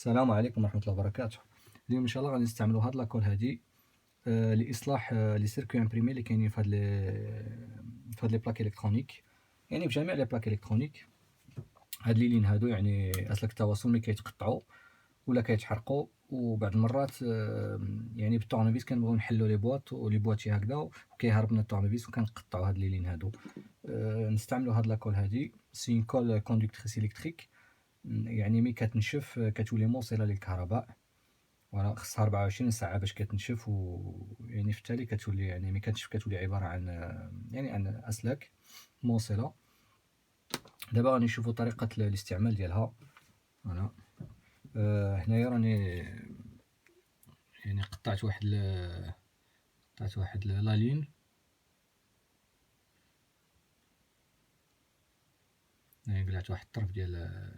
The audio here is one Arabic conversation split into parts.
السلام عليكم ورحمة الله وبركاته. اليوم ان شاء الله غادي نستعملوا هاد لاكول هادي لاصلاح لي سيركوي امبريمي اللي كاينين في هاد لي بلاك الكترونيك، يعني في جميع لي بلاك الكترونيك. هاد لي لين هادو يعني اسلاك التواصل ملي كيتقطعوا ولا كيتحرقوا، وبعض المرات يعني بالطورنيفيس كنبغيو نحلوا لي بواط ولي بواطي هكذا وكيهرب من الطورنيفيس وكنقطعوا هاد لي لين هادو. نستعملوا هاد لاكول هادي، سي اون كول كوندكتريس الكتريك، يعني ملي كتنشف كتولي موصله للكهرباء. فوالا خصها 24 ساعة باش كتنشف، ويعني في التالي كتولي يعني ملي كتنشف كتولي عبارة عن يعني عن أسلاك موصلة. دابا غادي نشوفو طريقة الاستعمال ديالها. فوالا هنايا راني يعني قطعت واحد لالين، يعني قلعت واحد الطرف ديال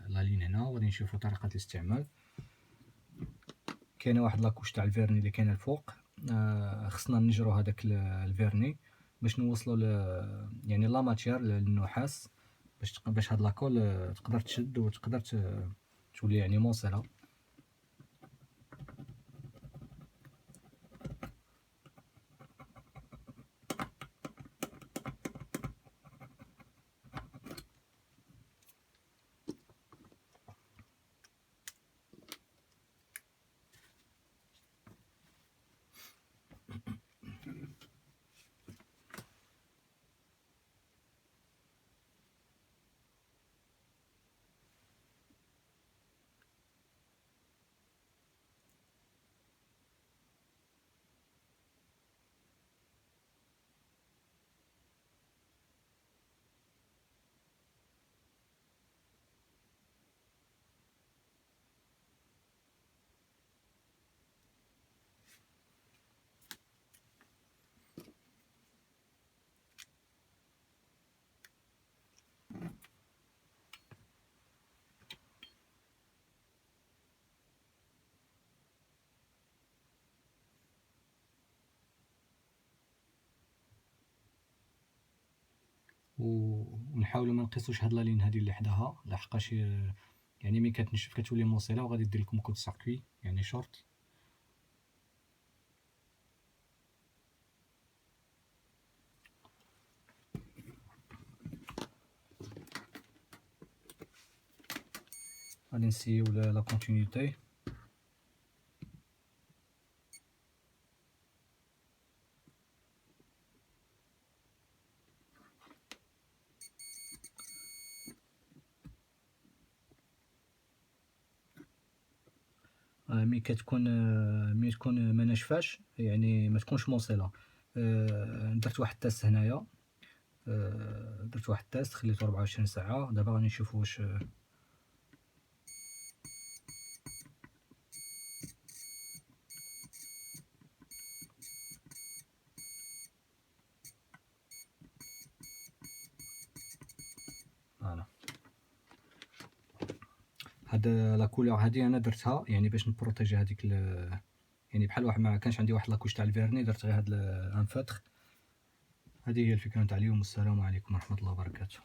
لالين هنا، وغادي نشوفو طريقة الاستعمال. كاينه واحد لاكوش تاع الفيرني اللي كاينه الفوق، خصنا نجرو هذاك الفيرني باش نوصلو يعني لا ماتيير للنحاس، باش هاد لاكول تقدر تشد وتقدر تولي يعني موصله. ونحاولوا ما نقيسوش هاد لالين هادي اللي حداها، لحقاش يعني ملي كتنشف كتولي موصله، وغادي دير لكم كود سيركوي يعني شورت. غادي نسيو لا كونتينيتي. ملي تكون ما ناشفاش، يعني ما تكونش موصله. درت واحد التاست هنايا، درت واحد التاست خليته 24 ساعة. دابا غادي نشوفو واش فوالا. هاد لا كولور هادي انا درتها يعني باش نبروتيجي هاديك يعني بحال واحد ما كانش عندي واحد لاكوش تاع الفيرني، درت غير هاد ان فوتر. هذه هي الفكرة نتاع اليوم، والسلام عليكم ورحمة الله وبركاته.